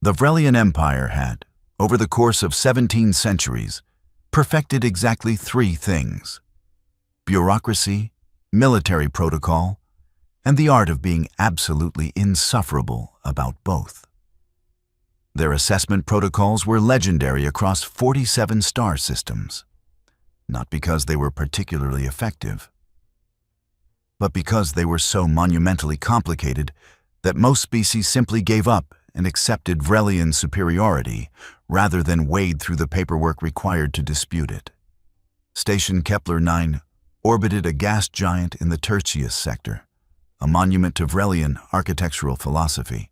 The Vrelian Empire had, over the course of 17 centuries, perfected exactly three things: bureaucracy, military protocol, and the art of being absolutely insufferable about both. Their assessment protocols were legendary across 47 star systems, not because they were particularly effective, but because they were so monumentally complicated that most species simply gave up and accepted Vrelian superiority rather than wade through the paperwork required to dispute it. Station Kepler 9 orbited a gas giant in the Tertius sector, a monument to Vrelian architectural philosophy,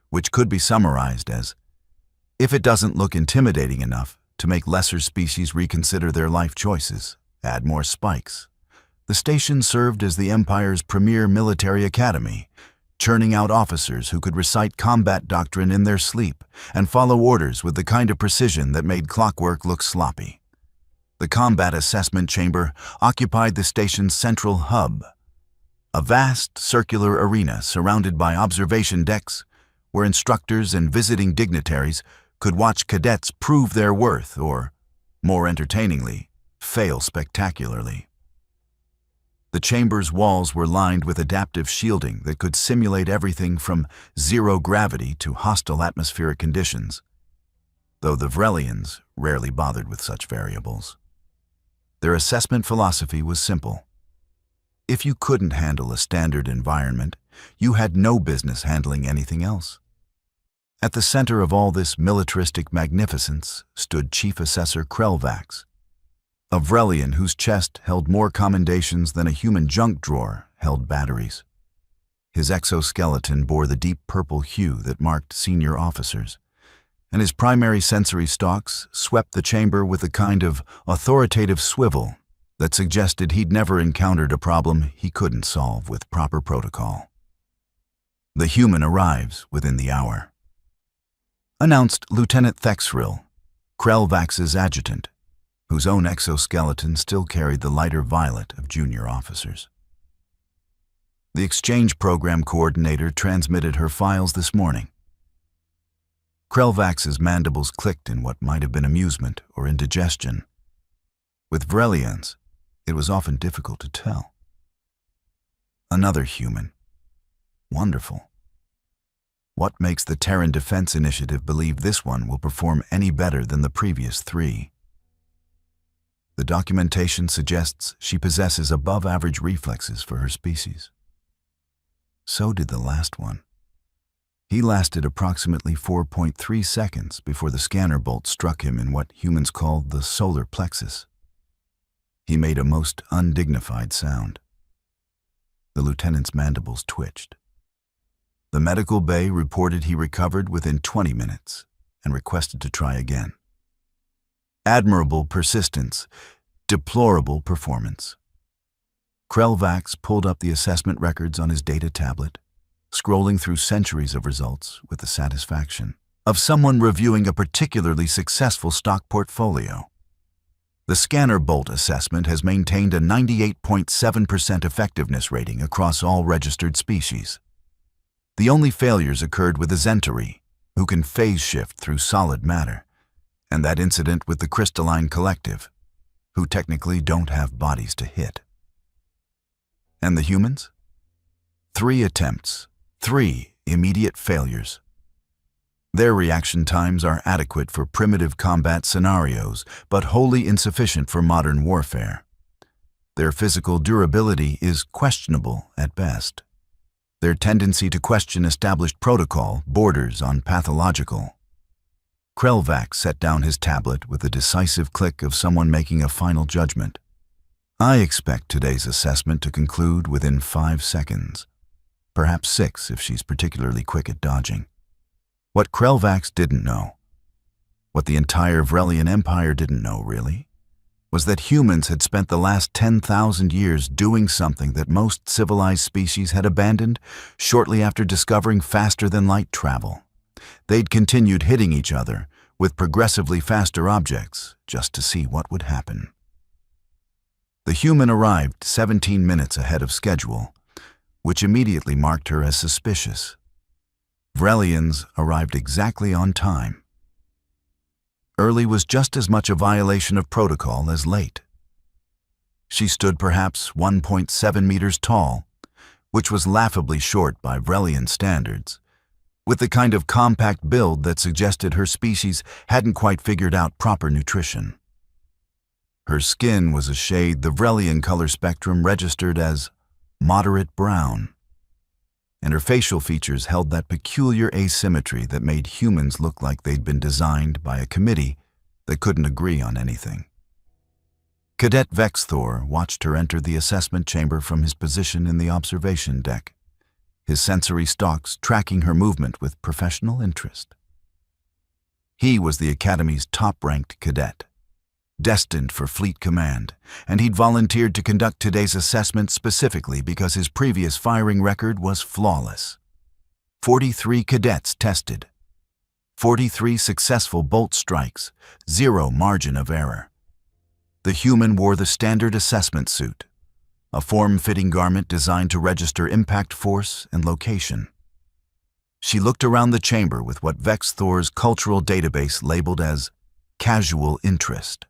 which could be summarized as, if it doesn't look intimidating enough to make lesser species reconsider their life choices, add more spikes. The station served as the Empire's premier military academy, churning out officers who could recite combat doctrine in their sleep and follow orders with the kind of precision that made clockwork look sloppy. The Combat Assessment Chamber occupied the station's central hub, a vast circular arena surrounded by observation decks where instructors and visiting dignitaries could watch cadets prove their worth or, more entertainingly, fail spectacularly. The chamber's walls were lined with adaptive shielding that could simulate everything from zero gravity to hostile atmospheric conditions, though the Vrelians rarely bothered with such variables. Their assessment philosophy was simple. If you couldn't handle a standard environment, you had no business handling anything else. At the center of all this militaristic magnificence stood Chief Assessor Krelvax, a Vrelian whose chest held more commendations than a human junk drawer held batteries. His exoskeleton bore the deep purple hue that marked senior officers, and his primary sensory stalks swept the chamber with a kind of authoritative swivel that suggested he'd never encountered a problem he couldn't solve with proper protocol. The human arrives within the hour, announced Lieutenant Thexril, Krelvax's adjutant, whose own exoskeleton still carried the lighter violet of junior officers. The exchange program coordinator transmitted her files this morning. Krelvax's mandibles clicked in what might have been amusement or indigestion. With Vrelians, it was often difficult to tell. Another human. Wonderful. What makes the Terran Defense Initiative believe this one will perform any better than the previous three? The documentation suggests she possesses above-average reflexes for her species. So did the last one. He lasted approximately 4.3 seconds before the scanner bolt struck him in what humans call the solar plexus. He made a most undignified sound. The lieutenant's mandibles twitched. The medical bay reported he recovered within 20 minutes and requested to try again. Admirable persistence, deplorable performance. Krelvax pulled up the assessment records on his data tablet, scrolling through centuries of results with the satisfaction of someone reviewing a particularly successful stock portfolio. The scanner bolt assessment has maintained a 98.7% effectiveness rating across all registered species. The only failures occurred with the Zentari, who can phase shift through solid matter, and that incident with the crystalline collective, who technically don't have bodies to hit. And the humans? 3 attempts, 3 immediate failures. Their reaction times are adequate for primitive combat scenarios, but wholly insufficient for modern warfare. Their physical durability is questionable at best. Their tendency to question established protocol borders on pathological. Krelvax set down his tablet with the decisive click of someone making a final judgment. I expect today's assessment to conclude within 5 seconds, perhaps 6 if she's particularly quick at dodging. What Krelvax didn't know, what the entire Vrelian Empire didn't know really, was that humans had spent the last 10,000 years doing something that most civilized species had abandoned shortly after discovering faster-than-light travel. They'd continued hitting each other with progressively faster objects just to see what would happen. The human arrived 17 minutes ahead of schedule, which immediately marked her as suspicious. Vrelians arrived exactly on time. Early was just as much a violation of protocol as late. She stood perhaps 1.7 meters tall, which was laughably short by Vrelian standards, with the kind of compact build that suggested her species hadn't quite figured out proper nutrition. Her skin was a shade the Vrelian color spectrum registered as moderate brown, and her facial features held that peculiar asymmetry that made humans look like they'd been designed by a committee that couldn't agree on anything. Cadet Vexthor watched her enter the assessment chamber from his position in the observation deck, his sensory stalks tracking her movement with professional interest. He was the Academy's top-ranked cadet, destined for fleet command, and he'd volunteered to conduct today's assessment specifically because his previous firing record was flawless. 43 cadets tested, 43 successful bolt strikes, 0 margin of error. The human wore the standard assessment suit, a form-fitting garment designed to register impact force and location. She looked around the chamber with what Vexthor's cultural database labeled as casual interest,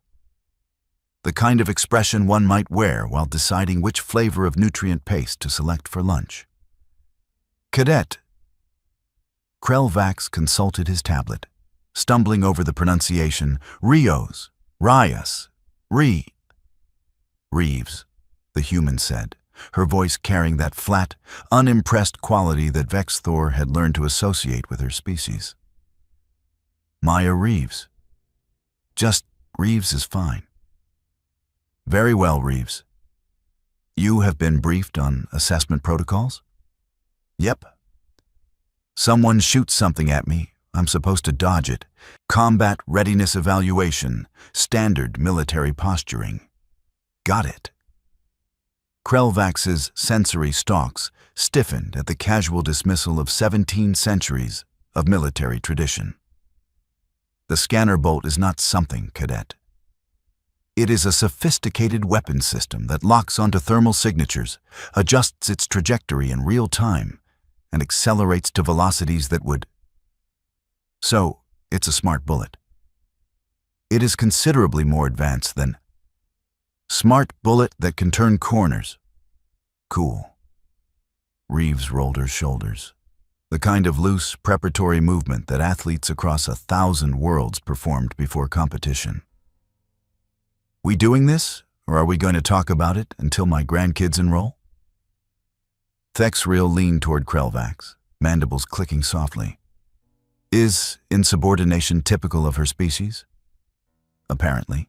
the kind of expression one might wear while deciding which flavor of nutrient paste to select for lunch. Cadet. Krelvax consulted his tablet, stumbling over the pronunciation Rios, Rias, Reeves, the human said, her voice carrying that flat, unimpressed quality that Vexthor had learned to associate with her species. Maya Reeves. Just Reeves is fine. Very well, Reeves. You have been briefed on assessment protocols? Yep. Someone shoots something at me. I'm supposed to dodge it. Combat readiness evaluation. Standard military posturing. Got it. Krelvax's sensory stalks stiffened at the casual dismissal of 17 centuries of military tradition. The scanner bolt is not something, Cadet. It is a sophisticated weapon system that locks onto thermal signatures, adjusts its trajectory in real time, and accelerates to velocities that would... So, it's a smart bullet. It is considerably more advanced than... Smart bullet that can turn corners. Cool. Reeves rolled her shoulders. The kind of loose, preparatory movement that athletes across 1,000 worlds performed before competition. We doing this, or are we going to talk about it until my grandkids enroll? Thexriel leaned toward Krelvax, mandibles clicking softly. Is insubordination typical of her species? Apparently.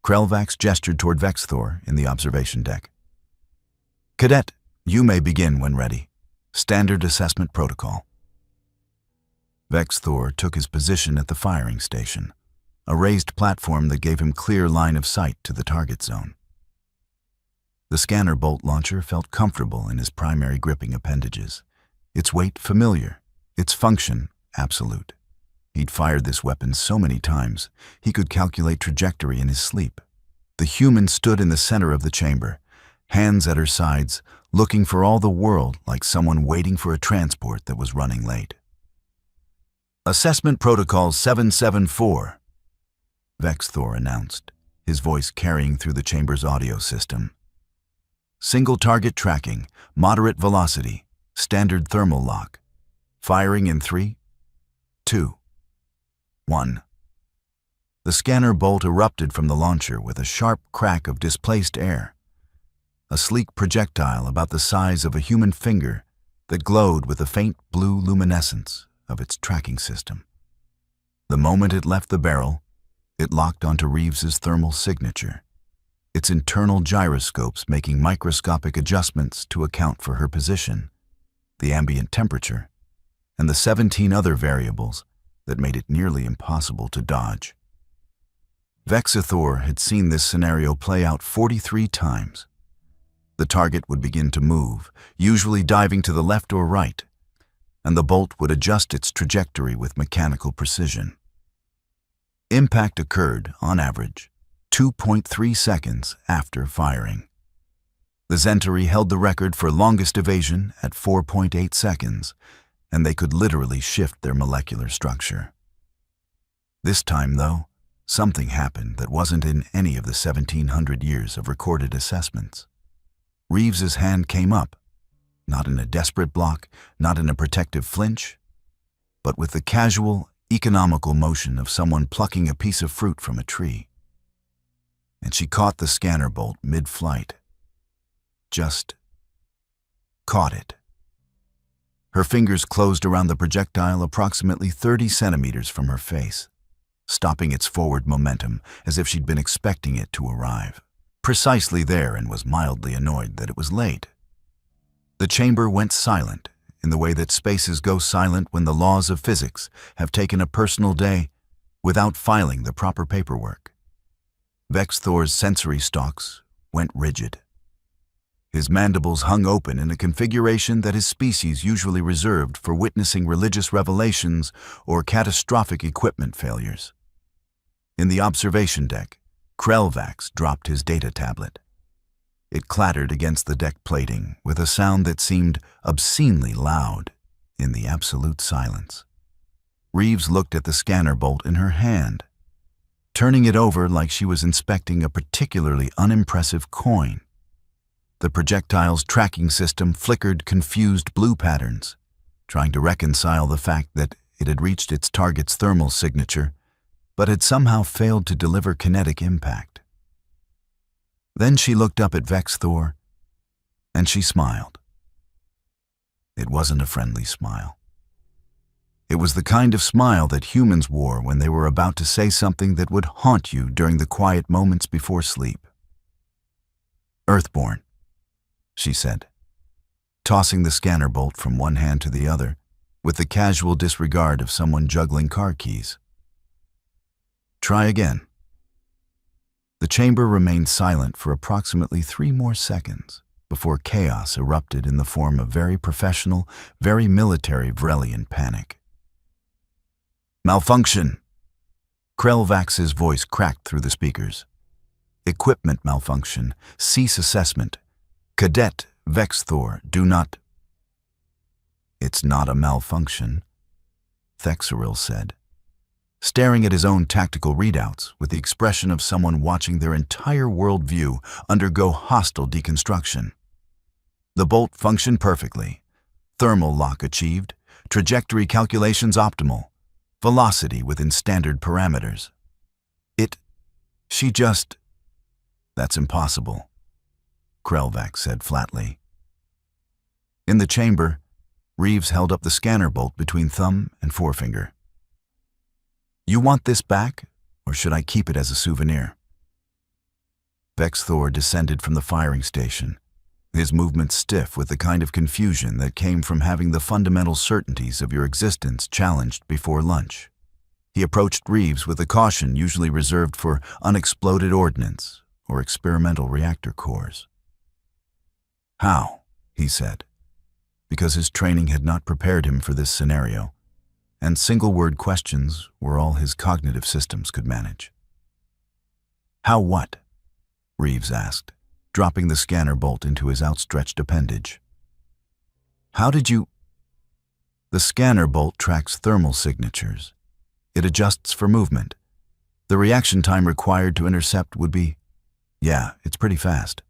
Krelvax gestured toward Vexthor in the observation deck. Cadet, you may begin when ready. Standard assessment protocol. Vexthor took his position at the firing station, a raised platform that gave him clear line of sight to the target zone. The scanner bolt launcher felt comfortable in his primary gripping appendages, its weight familiar, its function absolute. He'd fired this weapon so many times, he could calculate trajectory in his sleep. The human stood in the center of the chamber, hands at her sides, looking for all the world like someone waiting for a transport that was running late. Assessment Protocol 774, Vexthor announced, his voice carrying through the chamber's audio system. Single target tracking, moderate velocity, standard thermal lock. Firing in 3, 2, 1. The scanner bolt erupted from the launcher with a sharp crack of displaced air, a sleek projectile about the size of a human finger that glowed with the faint blue luminescence of its tracking system. The moment it left the barrel, it locked onto Reeves's thermal signature, its internal gyroscopes making microscopic adjustments to account for her position, the ambient temperature, and the 17 other variables that made it nearly impossible to dodge. Vexthor had seen this scenario play out 43 times. The target would begin to move, usually diving to the left or right, and the bolt would adjust its trajectory with mechanical precision. Impact occurred, on average, 2.3 seconds after firing. The Zentari held the record for longest evasion at 4.8 seconds, and they could literally shift their molecular structure. This time, though, something happened that wasn't in any of the 1,700 years of recorded assessments. Reeves's hand came up, not in a desperate block, not in a protective flinch, but with the casual, economical motion of someone plucking a piece of fruit from a tree. And she caught the scanner bolt mid-flight. Just caught it. Her fingers closed around the projectile approximately 30 centimeters from her face, stopping its forward momentum as if she'd been expecting it to arrive. Precisely there, and was mildly annoyed that it was late. The chamber went silent in the way that spaces go silent when the laws of physics have taken a personal day without filing the proper paperwork. Vex Thor's sensory stalks went rigid. His mandibles hung open in a configuration that his species usually reserved for witnessing religious revelations or catastrophic equipment failures. In the observation deck, Krelvax dropped his data tablet. It clattered against the deck plating with a sound that seemed obscenely loud in the absolute silence. Reeves looked at the scanner bolt in her hand, turning it over like she was inspecting a particularly unimpressive coin. The projectile's tracking system flickered confused blue patterns, trying to reconcile the fact that it had reached its target's thermal signature, but had somehow failed to deliver kinetic impact. Then she looked up at Vex Thor, and she smiled. It wasn't a friendly smile. It was the kind of smile that humans wore when they were about to say something that would haunt you during the quiet moments before sleep. "Earthborn," she said, tossing the scanner bolt from one hand to the other with the casual disregard of someone juggling car keys. "Try again." The chamber remained silent for approximately 3 more seconds before chaos erupted in the form of very professional, very military Vrelian panic. "Malfunction!" Krelvax's voice cracked through the speakers. "Equipment malfunction. Cease assessment. Cadet, Vex Thor, do not—" "It's not a malfunction," Thexeril said, staring at his own tactical readouts with the expression of someone watching their entire worldview undergo hostile deconstruction. "The bolt functioned perfectly. Thermal lock achieved. Trajectory calculations optimal. Velocity within standard parameters. She just—" "That's impossible," Krelvax said flatly. In the chamber, Reeves held up the scanner bolt between thumb and forefinger. "You want this back, or should I keep it as a souvenir?" Vex Thor descended from the firing station, his movements stiff with the kind of confusion that came from having the fundamental certainties of your existence challenged before lunch. He approached Reeves with the caution usually reserved for unexploded ordnance or experimental reactor cores. "How?" he said, because his training had not prepared him for this scenario, and single-word questions were all his cognitive systems could manage. "How what?" Reeves asked, dropping the scanner bolt into his outstretched appendage. "How did you—" "The scanner bolt tracks thermal signatures. It adjusts for movement. The reaction time required to intercept would be—" "Yeah, it's pretty fast,"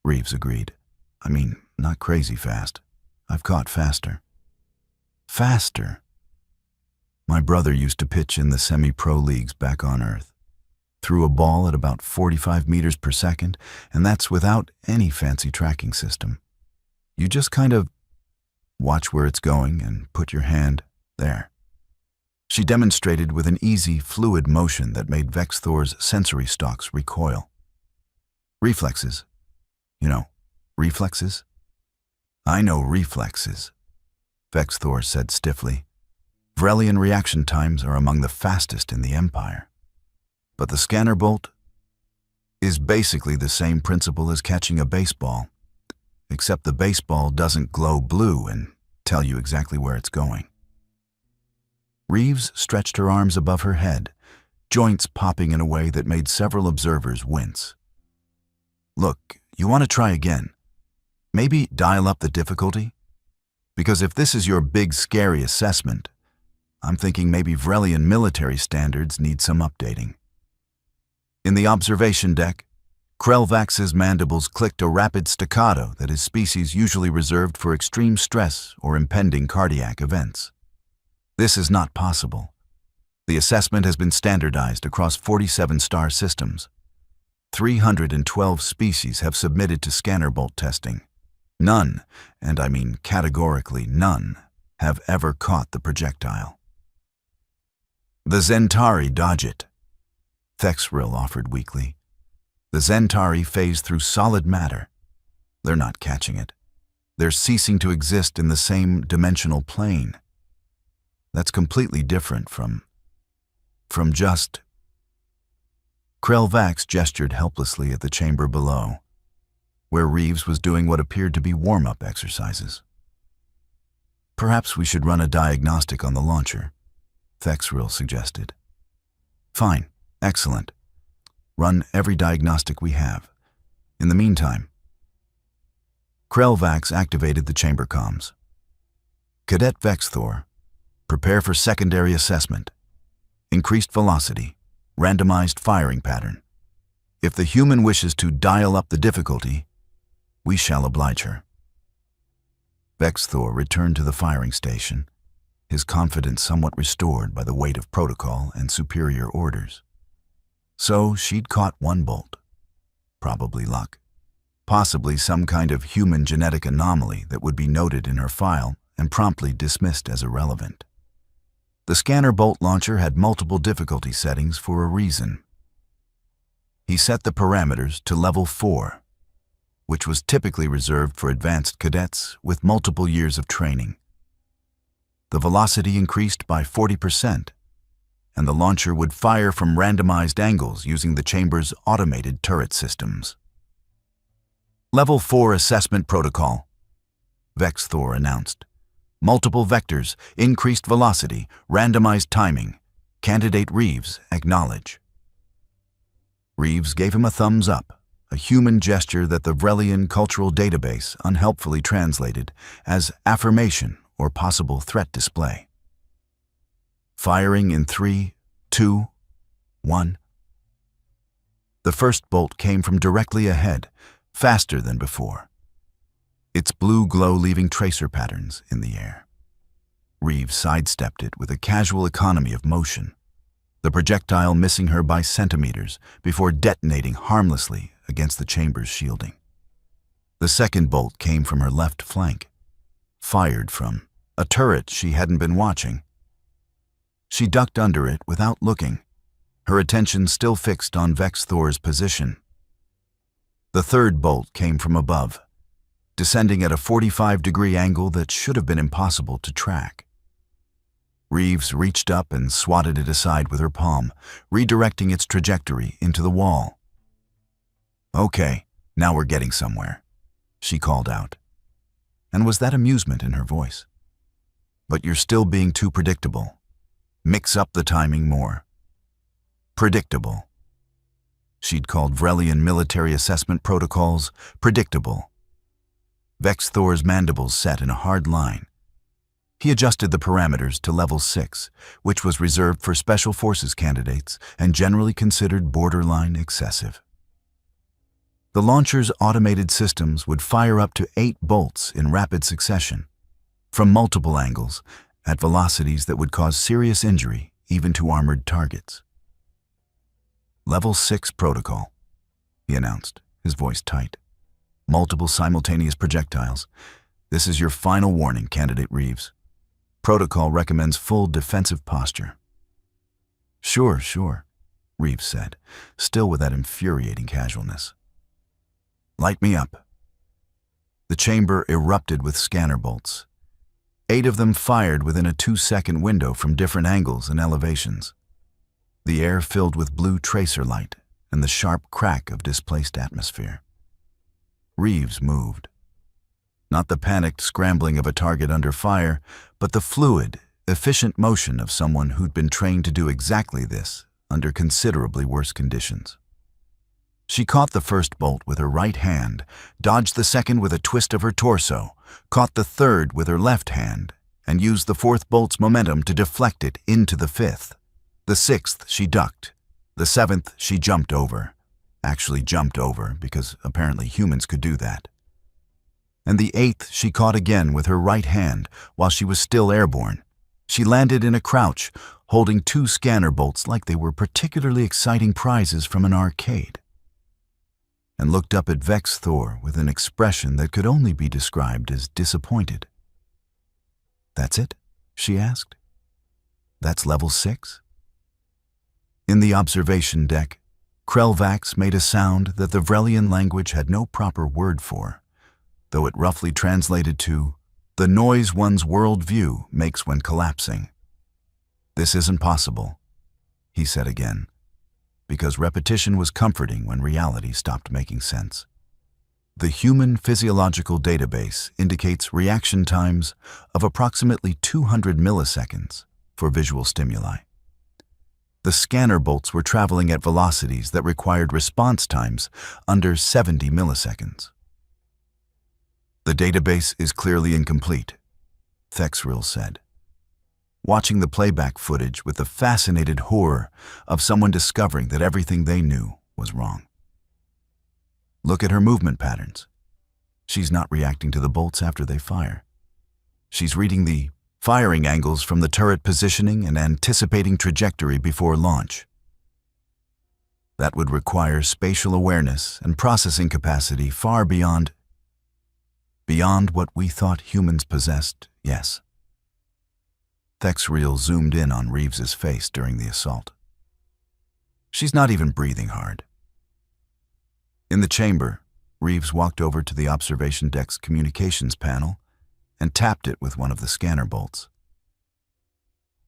Reeves agreed. "I mean, not crazy fast. I've caught faster." "Faster?" "My brother used to pitch in the semi-pro leagues back on Earth. Threw a ball at about 45 meters per second, and that's without any fancy tracking system. You just kind of watch where it's going and put your hand there." She demonstrated with an easy, fluid motion that made Vex Thor's sensory stalks recoil. "Reflexes. You know, reflexes?" "I know reflexes," Vex Thor said stiffly. "Vrelian reaction times are among the fastest in the Empire. But the scanner bolt is basically the same principle as catching a baseball, except the baseball doesn't glow blue and tell you exactly where it's going." Reeves stretched her arms above her head, joints popping in a way that made several observers wince. "Look, you want to try again? Maybe dial up the difficulty? Because if this is your big, scary assessment, I'm thinking maybe Vrelian military standards need some updating. In the observation deck, Krelvax's mandibles clicked a rapid staccato that his species usually reserved for extreme stress or impending cardiac events. This is not possible. The assessment has been standardized across 47 star systems. 312 species have submitted to scanner bolt testing. None, and I mean categorically none, have ever caught the projectile. The Zentari dodge it, Thexril offered weakly. The Zentari phase through solid matter. They're not catching it. They're ceasing to exist in the same dimensional plane. That's completely different from just... Krelvax gestured helplessly at the chamber below, where Reeves was doing what appeared to be warm-up exercises. Perhaps we should run a diagnostic on the launcher, Thexril suggested. Fine, excellent. Run every diagnostic we have. In the meantime, Krelvax activated the chamber comms. Cadet Vexthor, prepare for secondary assessment. Increased velocity, randomized firing pattern. If the human wishes to dial up the difficulty, we shall oblige her. Vexthor returned to the firing station, his confidence somewhat restored by the weight of protocol and superior orders. So she'd caught one bolt. Probably luck. Possibly some kind of human genetic anomaly that would be noted in her file and promptly dismissed as irrelevant. The scanner bolt launcher had multiple difficulty settings for a reason. He set the parameters to level 4, which was typically reserved for advanced cadets with multiple years of training. The velocity increased by 40%, and the launcher would fire from randomized angles using the chamber's automated turret systems. Level 4 assessment protocol, Vexthor announced. Multiple vectors, increased velocity, randomized timing. Candidate Reeves, acknowledge. Reeves gave him a thumbs up, a human gesture that the Vrelian cultural database unhelpfully translated as affirmation or possible threat display. Firing in 3, 2, 1. The first bolt came from directly ahead, faster than before. Its blue glow leaving tracer patterns in the air. Reeves sidestepped it with a casual economy of motion, the projectile missing her by centimeters before detonating harmlessly against the chamber's shielding. The second bolt came from her left flank, fired from a turret she hadn't been watching. She ducked under it without looking, her attention still fixed on Vexthor's position. The third bolt came from above, descending at a 45-degree angle that should have been impossible to track. Reeves reached up and swatted it aside with her palm, redirecting its trajectory into the wall. "Okay, now we're getting somewhere," she called out. And was that amusement in her voice? "But you're still being too predictable. Mix up the timing more." Predictable. She'd called Vrelian military assessment protocols predictable. Vexthor's mandibles set in a hard line. He adjusted the parameters to level 6, which was reserved for special forces candidates and generally considered borderline excessive. The launcher's automated systems would fire up to 8 bolts in rapid succession, from multiple angles, at velocities that would cause serious injury even to armored targets. "Level 6 protocol," he announced, his voice tight. "Multiple simultaneous projectiles. This is your final warning, Candidate Reeves. Protocol recommends full defensive posture." Sure, Reeves said, still with that infuriating casualness. "Light me up." The chamber erupted with scanner bolts. 8 of them fired within a 2-second window from different angles and elevations. The air filled with blue tracer light and the sharp crack of displaced atmosphere. Reeves moved. Not the panicked scrambling of a target under fire, but the fluid, efficient motion of someone who'd been trained to do exactly this under considerably worse conditions. She caught the first bolt with her right hand, dodged the second with a twist of her torso, caught the third with her left hand, and used the fourth bolt's momentum to deflect it into the fifth. The sixth she ducked. The seventh she jumped over. Actually jumped over, because apparently humans could do that. And the eighth she caught again with her right hand while she was still airborne. She landed in a crouch, holding two scanner bolts like they were particularly exciting prizes from an arcade, and looked up at Vex Thor with an expression that could only be described as disappointed. "That's it?" she asked. "That's level 6? In the observation deck, Krelvax made a sound that the Vrelian language had no proper word for, though it roughly translated to, "the noise one's worldview makes when collapsing." "This isn't possible," he said again, because repetition was comforting when reality stopped making sense. The Human Physiological Database indicates reaction times of approximately 200 milliseconds for visual stimuli. The scanner bolts were traveling at velocities that required response times under 70 milliseconds. "The database is clearly incomplete," Thexril said, watching the playback footage with the fascinated horror of someone discovering that everything they knew was wrong. "Look at her movement patterns. She's not reacting to the bolts after they fire. She's reading the firing angles from the turret positioning and anticipating trajectory before launch. That would require spatial awareness and processing capacity far beyond what we thought humans possessed, yes." Thexril zoomed in on Reeves's face during the assault. "She's not even breathing hard." In the chamber, Reeves walked over to the observation deck's communications panel and tapped it with one of the scanner bolts.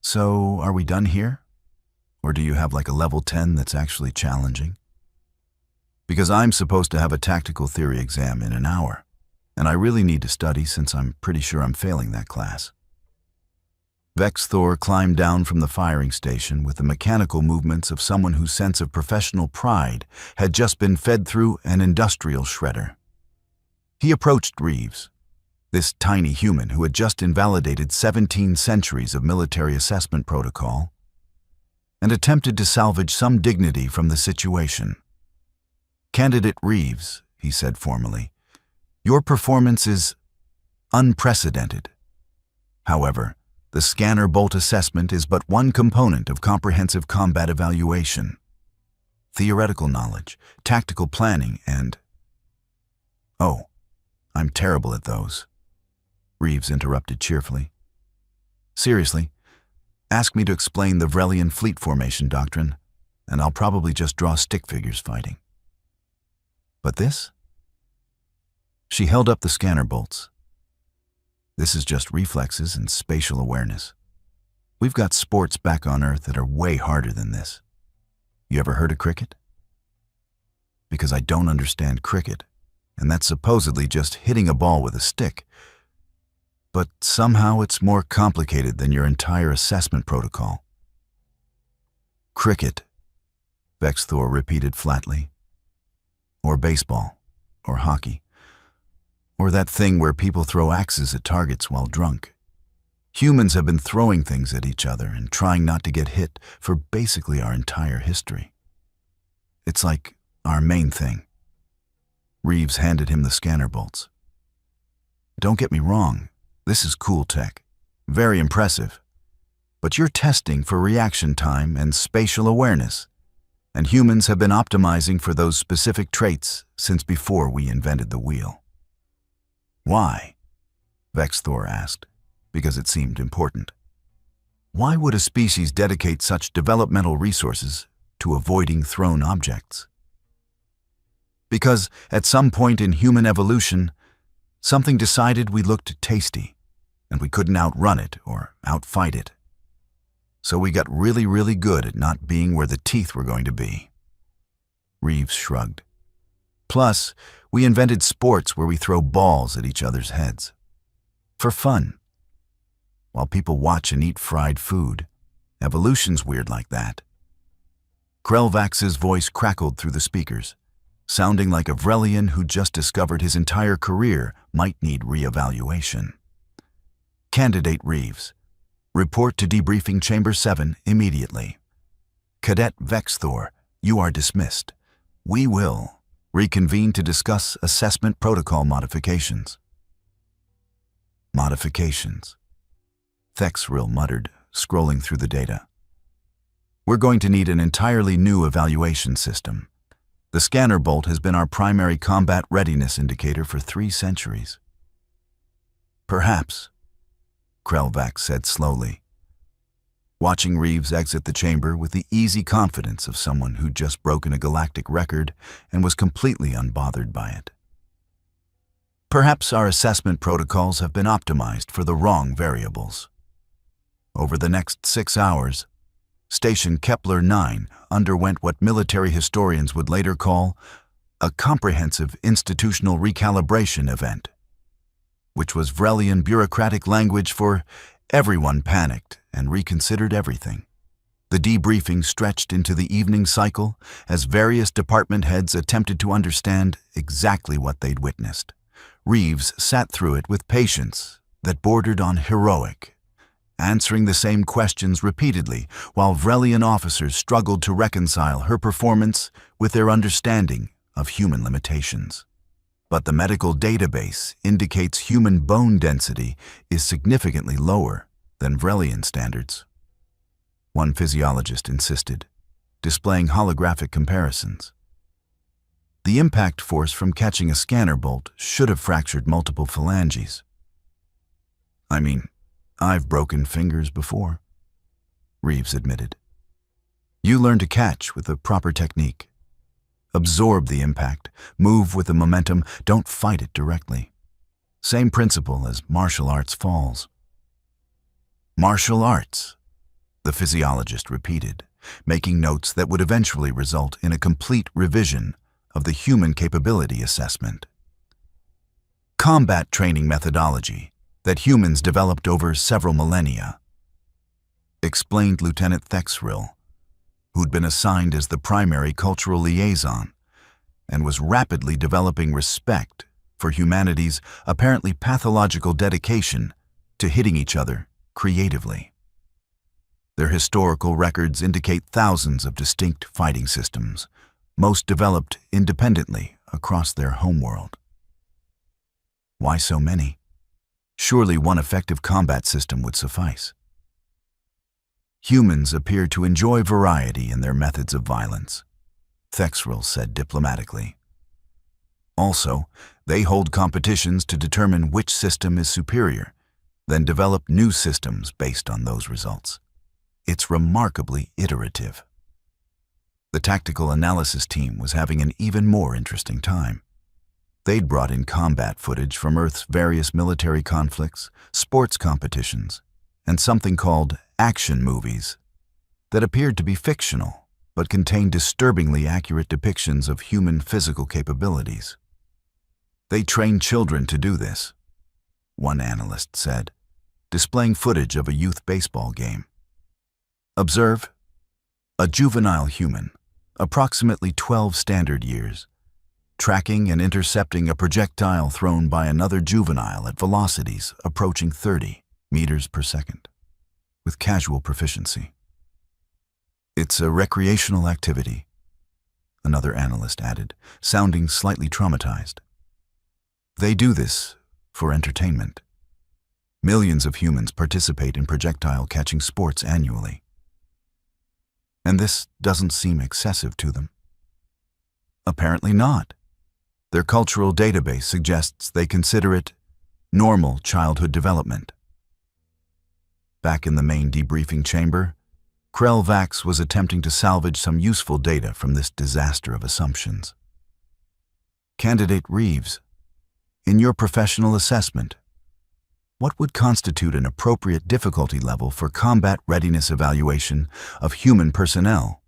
"So, are we done here? Or do you have like a level 10 that's actually challenging? Because I'm supposed to have a tactical theory exam in an hour, and I really need to study since I'm pretty sure I'm failing that class." Vex Thor climbed down from the firing station with the mechanical movements of someone whose sense of professional pride had just been fed through an industrial shredder. He approached Reeves, this tiny human who had just invalidated 17 centuries of military assessment protocol, and attempted to salvage some dignity from the situation. "Candidate Reeves," he said formally, "your performance is unprecedented. However, the scanner bolt assessment is but one component of comprehensive combat evaluation. Theoretical knowledge, tactical planning, and—" "Oh, I'm terrible at those," Reeves interrupted cheerfully. "Seriously, ask me to explain the Vrelian fleet formation doctrine, and I'll probably just draw stick figures fighting. But this?" She held up the scanner bolts. "This is just reflexes and spatial awareness. We've got sports back on Earth that are way harder than this. You ever heard of cricket? Because I don't understand cricket, and that's supposedly just hitting a ball with a stick. But somehow it's more complicated than your entire assessment protocol." "Cricket," Vex Thor repeated flatly. "Or baseball, or hockey. Or that thing where people throw axes at targets while drunk. Humans have been throwing things at each other and trying not to get hit for basically our entire history. It's like our main thing." Reeves handed him the scanner bolts. "Don't get me wrong, this is cool tech, very impressive. But you're testing for reaction time and spatial awareness, and humans have been optimizing for those specific traits since before we invented the wheel." "Why?" Vex Thor asked, because it seemed important. "Why would a species dedicate such developmental resources to avoiding thrown objects?" "Because at some point in human evolution, something decided we looked tasty, and we couldn't outrun it or outfight it. So we got really, really good at not being where the teeth were going to be." Reeves shrugged. "Plus, we invented sports where we throw balls at each other's heads. For fun. While people watch and eat fried food, evolution's weird like that." Krelvax's voice crackled through the speakers. sounding like a Vrelian who just discovered his entire career might need re-evaluation. Candidate Reeves, report to Debriefing Chamber 7 immediately. Cadet Vexthor, you are dismissed. We will reconvene to discuss assessment protocol modifications. Modifications. Thexril muttered, scrolling through the data. We're going to need an entirely new evaluation system. The scanner bolt has been our primary combat readiness indicator for 3 centuries. Perhaps, Krelvax said slowly, watching Reeves exit the chamber with the easy confidence of someone who'd just broken a galactic record and was completely unbothered by it. Perhaps our assessment protocols have been optimized for the wrong variables. Over the next 6 hours, Station Kepler 9 underwent what military historians would later call a comprehensive institutional recalibration event, which was Vrelian bureaucratic language for everyone panicked and reconsidered everything. The debriefing stretched into the evening cycle as various department heads attempted to understand exactly what they'd witnessed. Reeves sat through it with patience that bordered on heroic, answering the same questions repeatedly while Vrelian officers struggled to reconcile her performance with their understanding of human limitations. But the medical database indicates human bone density is significantly lower than Vrelian standards, one physiologist insisted, displaying holographic comparisons. The impact force from catching a scanner bolt should have fractured multiple phalanges. I mean, I've broken fingers before, Reeves admitted. You learn to catch with the proper technique. Absorb the impact, move with the momentum, don't fight it directly. Same principle as martial arts falls. Martial arts, the physiologist repeated, making notes that would eventually result in a complete revision of the human capability assessment. Combat training methodology that humans developed over several millennia, explained Lieutenant Thexril, who'd been assigned as the primary cultural liaison and was rapidly developing respect for humanity's apparently pathological dedication to hitting each other creatively. Their historical records indicate thousands of distinct fighting systems, most developed independently across their homeworld. Why so many? Surely one effective combat system would suffice. Humans appear to enjoy variety in their methods of violence, Thexril said diplomatically. Also, they hold competitions to determine which system is superior, then develop new systems based on those results. It's remarkably iterative. The tactical analysis team was having an even more interesting time. They'd brought in combat footage from Earth's various military conflicts, sports competitions, and something called action movies that appeared to be fictional but contained disturbingly accurate depictions of human physical capabilities. They trained children to do this, one analyst said, displaying footage of a youth baseball game. Observe, a juvenile human, approximately 12 standard years, tracking and intercepting a projectile thrown by another juvenile at velocities approaching 30 meters per second, with casual proficiency. It's a recreational activity, another analyst added, sounding slightly traumatized. They do this for entertainment. Millions of humans participate in projectile catching sports annually. And this doesn't seem excessive to them. Apparently not. Their cultural database suggests they consider it normal childhood development. Back in the main debriefing chamber, Krelvax was attempting to salvage some useful data from this disaster of assumptions. Candidate Reeves, in your professional assessment, what would constitute an appropriate difficulty level for combat readiness evaluation of human personnel?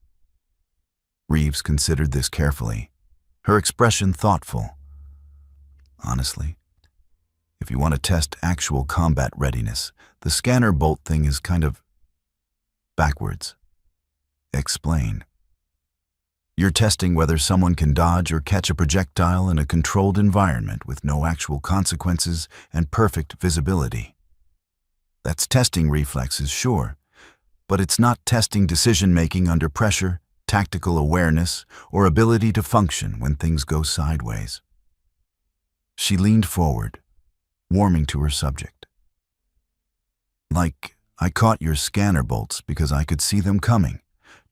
Reeves considered this carefully, her expression thoughtful. Honestly, if you want to test actual combat readiness, the scanner bolt thing is kind of backwards. Explain. You're testing whether someone can dodge or catch a projectile in a controlled environment with no actual consequences and perfect visibility. That's testing reflexes, sure, but it's not testing decision-making under pressure, tactical awareness, or ability to function when things go sideways. She leaned forward, warming to her subject. Like, I caught your scanner bolts because I could see them coming,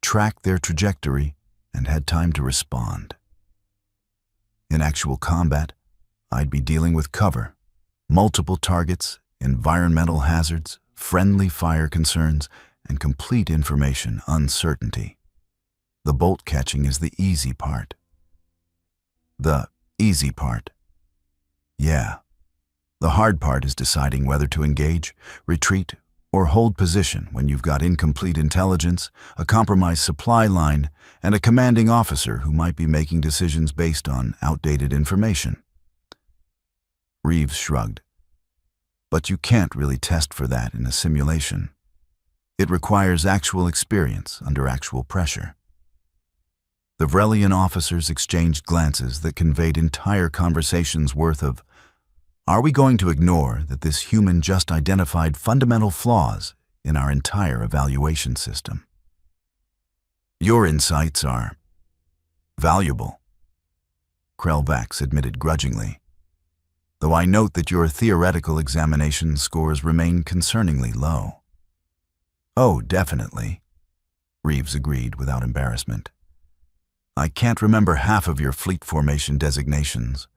tracked their trajectory, and had time to respond. In actual combat, I'd be dealing with cover, multiple targets, environmental hazards, friendly fire concerns, and complete information uncertainty. The bolt catching is the easy part. The easy part. Yeah. The hard part is deciding whether to engage, retreat, or hold position when you've got incomplete intelligence, a compromised supply line, and a commanding officer who might be making decisions based on outdated information. Reeves shrugged. But you can't really test for that in a simulation. It requires actual experience under actual pressure. The Vrelian officers exchanged glances that conveyed entire conversations worth of, are we going to ignore that this human just identified fundamental flaws in our entire evaluation system? Your insights are valuable, Krelvax admitted grudgingly, though I note that your theoretical examination scores remain concerningly low. Oh, definitely, Reeves agreed without embarrassment. I can't remember half of your fleet formation designations,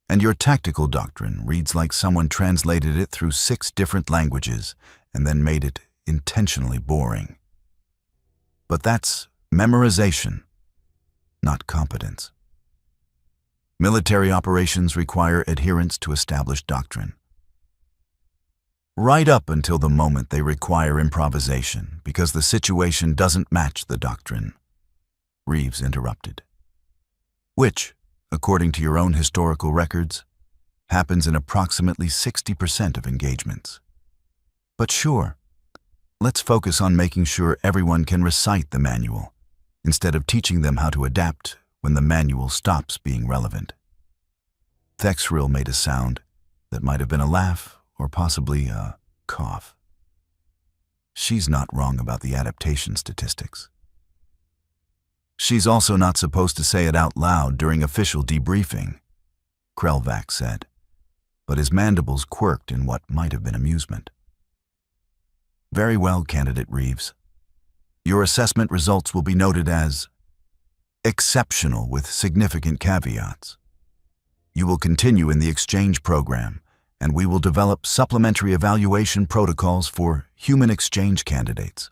and your tactical doctrine reads like someone translated it through 6 different languages and then made it intentionally boring. But that's memorization, not competence. Military operations require adherence to established doctrine. Right up until the moment they require improvisation because the situation doesn't match the doctrine, Reeves interrupted. Which, according to your own historical records, happens in approximately 60% of engagements. But sure, let's focus on making sure everyone can recite the manual, instead of teaching them how to adapt when the manual stops being relevant. Thexril made a sound that might have been a laugh or possibly a cough. She's not wrong about the adaptation statistics. She's also not supposed to say it out loud during official debriefing, Krelvax said, but his mandibles quirked in what might have been amusement. Very well, Candidate Reeves. Your assessment results will be noted as exceptional with significant caveats. You will continue in the exchange program, and we will develop supplementary evaluation protocols for human exchange candidates.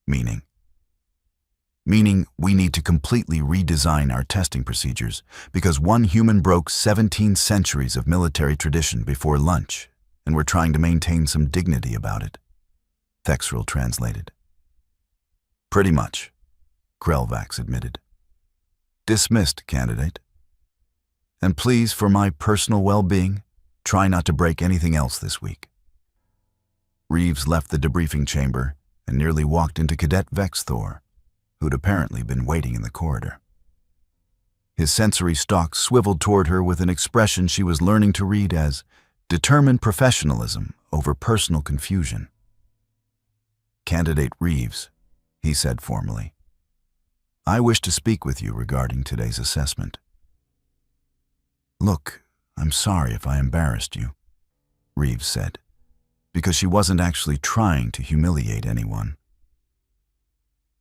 Meaning we need to completely redesign our testing procedures because one human broke 17 centuries of military tradition before lunch, and we're trying to maintain some dignity about it, Thexril translated. Pretty much, Krelvax admitted. Dismissed, Candidate. And please, for my personal well-being, try not to break anything else this week. Reeves left the debriefing chamber and nearly walked into Cadet Vexthor, who'd apparently been waiting in the corridor. His sensory stalk swiveled toward her with an expression she was learning to read as determined professionalism over personal confusion. Candidate Reeves, he said formally, I wish to speak with you regarding today's assessment. Look, I'm sorry if I embarrassed you, Reeves said, because she wasn't actually trying to humiliate anyone.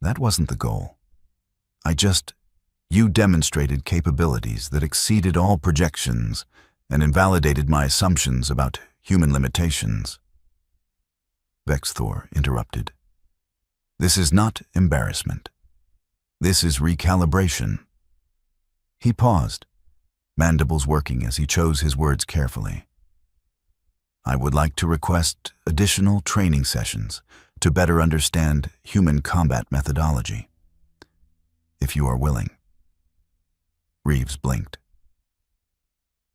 That wasn't the goal. You demonstrated capabilities that exceeded all projections and invalidated my assumptions about human limitations. Vexthor interrupted. This is not embarrassment. This is recalibration. He paused, mandibles working as he chose his words carefully. I would like to request additional training sessions to better understand human combat methodology, if you are willing. Reeves blinked.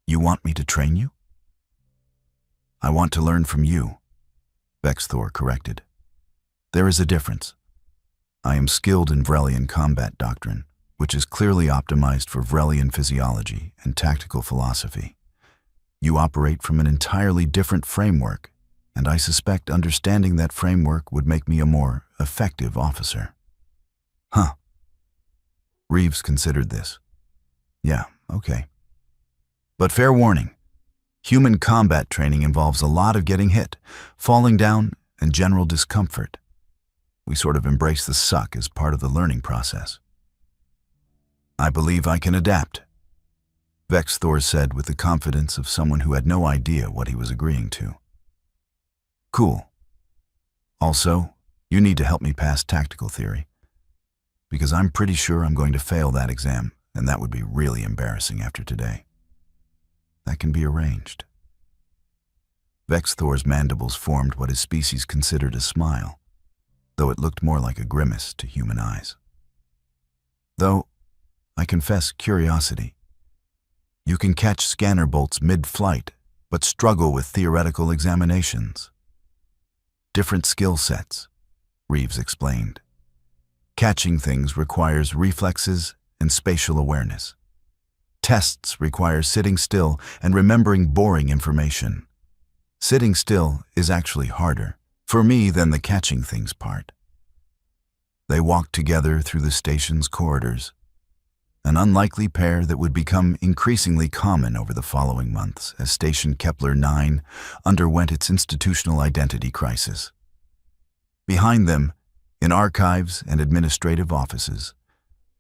You want me to train you? I want to learn from you, Vexthor corrected. There is a difference. I am skilled in Vrelian combat doctrine, which is clearly optimized for Vrelian physiology and tactical philosophy. You operate from an entirely different framework, and I suspect understanding that framework would make me a more effective officer. Huh. Reeves considered this. Yeah, okay. But fair warning, human combat training involves a lot of getting hit, falling down, and general discomfort. We sort of embrace the suck as part of the learning process. I believe I can adapt, Vexthor said with the confidence of someone who had no idea what he was agreeing to. Cool. Also, you need to help me pass tactical theory, because I'm pretty sure I'm going to fail that exam, and that would be really embarrassing after today. That can be arranged. Vexthor's mandibles formed what his species considered a smile, though it looked more like a grimace to human eyes. Though, I confess curiosity. You can catch scanner bolts mid-flight, but struggle with theoretical examinations. Different skill sets, Reeves explained. Catching things requires reflexes and spatial awareness. Tests require sitting still and remembering boring information. Sitting still is actually harder, for me, than the catching things part. They walked together through the station's corridors, an unlikely pair that would become increasingly common over the following months as Station Kepler 9 underwent its institutional identity crisis. Behind them, in archives and administrative offices,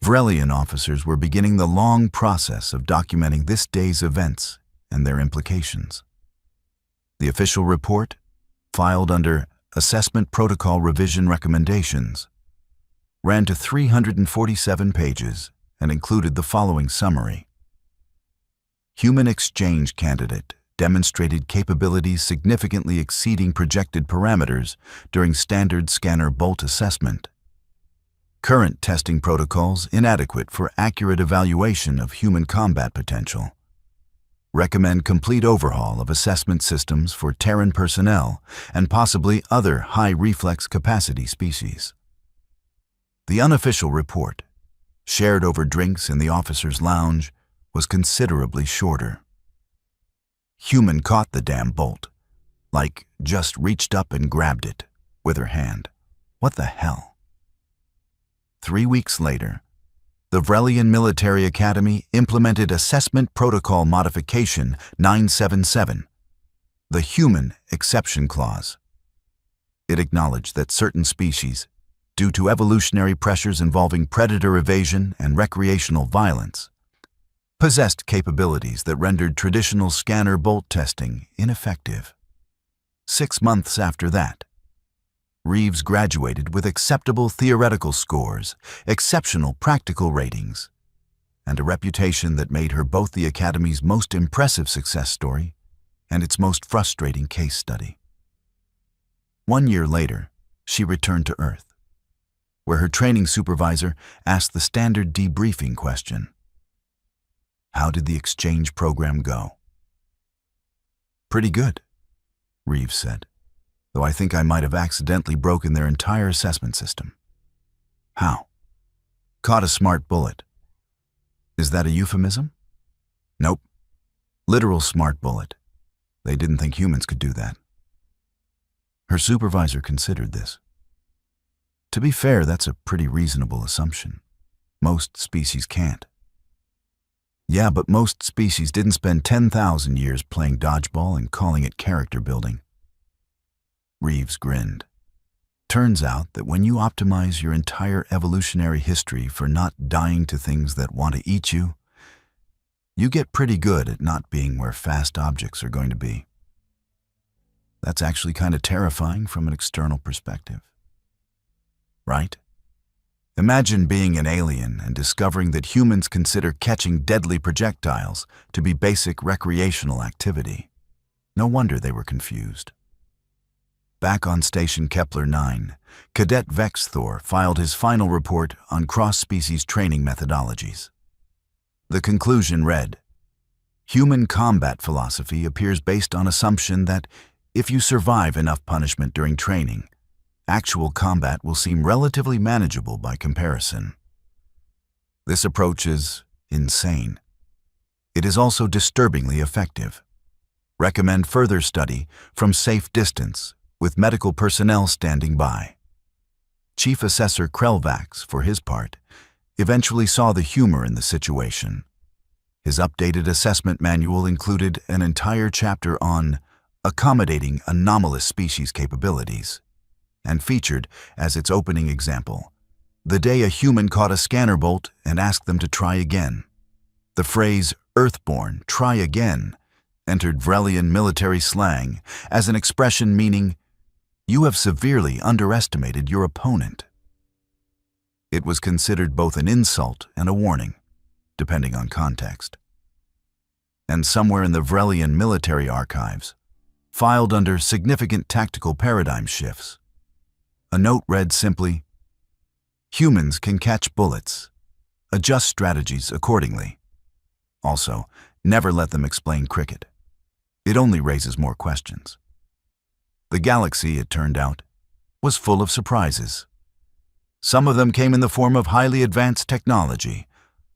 Vrelian officers were beginning the long process of documenting this day's events and their implications. The official report, filed under Assessment Protocol Revision Recommendations, ran to 347 pages and included the following summary. Human exchange candidate demonstrated capabilities significantly exceeding projected parameters during standard scanner bolt assessment. Current testing protocols inadequate for accurate evaluation of human combat potential. Recommend complete overhaul of assessment systems for Terran personnel and possibly other high reflex capacity species. The unofficial report, shared over drinks in the officers' lounge, was considerably shorter. Human caught the damn bolt, like just reached up and grabbed it with her hand. What the hell? 3 weeks later, the Vrelian Military Academy implemented Assessment Protocol Modification 977, the Human Exception Clause. It acknowledged that certain species, due to evolutionary pressures involving predator evasion and recreational violence, possessed capabilities that rendered traditional scanner bolt testing ineffective. 6 months after that, Reeves graduated with acceptable theoretical scores, exceptional practical ratings, and a reputation that made her both the Academy's most impressive success story and its most frustrating case study. 1 year later, she returned to Earth, where her training supervisor asked the standard debriefing question. How did the exchange program go? Pretty good, Reeves said, though I think I might have accidentally broken their entire assessment system. How? Caught a smart bullet. Is that a euphemism? Nope. Literal smart bullet. They didn't think humans could do that. Her supervisor considered this. To be fair, that's a pretty reasonable assumption. Most species can't. Yeah, but most species didn't spend 10,000 years playing dodgeball and calling it character building. Reeves grinned. Turns out that when you optimize your entire evolutionary history for not dying to things that want to eat you, you get pretty good at not being where fast objects are going to be. That's actually kind of terrifying from an external perspective. Right? Imagine being an alien and discovering that humans consider catching deadly projectiles to be basic recreational activity. No wonder they were confused. Back on Station Kepler 9, Cadet Vexthor filed his final report on cross-species training methodologies. The conclusion read, Human combat philosophy appears based on assumption that if you survive enough punishment during training, actual combat will seem relatively manageable by comparison. This approach is insane. It is also disturbingly effective. Recommend further study from safe distance with medical personnel standing by. Chief Assessor Krelvax, for his part, eventually saw the humor in the situation. His updated assessment manual included an entire chapter on accommodating anomalous species capabilities, and featured, as its opening example, the day a human caught a scanner bolt and asked them to try again. The phrase Earthborn, try again, entered Vrelian military slang as an expression meaning, you have severely underestimated your opponent. It was considered both an insult and a warning, depending on context. And somewhere in the Vrelian military archives, filed under significant tactical paradigm shifts, a note read simply, humans can catch bullets. Adjust strategies accordingly. Also, never let them explain cricket. It only raises more questions. The galaxy, it turned out, was full of surprises. Some of them came in the form of highly advanced technology,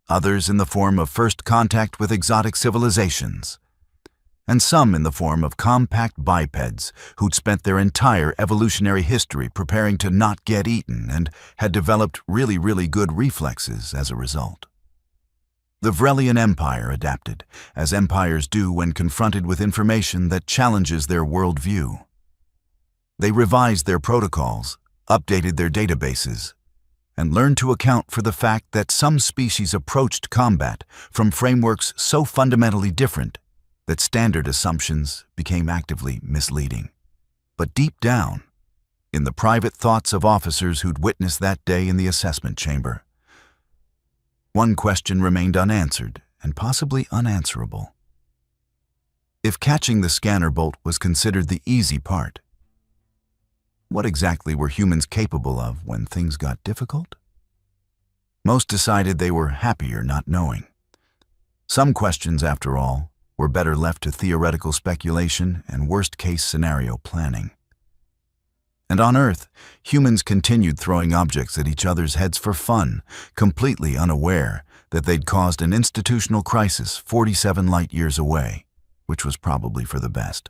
others in the form of first contact with exotic civilizations, and some in the form of compact bipeds who'd spent their entire evolutionary history preparing to not get eaten and had developed really good reflexes as a result. The Vrelian Empire adapted, as empires do when confronted with information that challenges their worldview. They revised their protocols, updated their databases, and learned to account for the fact that some species approached combat from frameworks so fundamentally different that standard assumptions became actively misleading. But deep down, in the private thoughts of officers who'd witnessed that day in the assessment chamber, one question remained unanswered and possibly unanswerable. If catching the scanner bolt was considered the easy part, what exactly were humans capable of when things got difficult? Most decided they were happier not knowing. Some questions, after all, were better left to theoretical speculation and worst-case scenario planning. And on Earth, humans continued throwing objects at each other's heads for fun, completely unaware that they'd caused an institutional crisis 47 light-years away, which was probably for the best.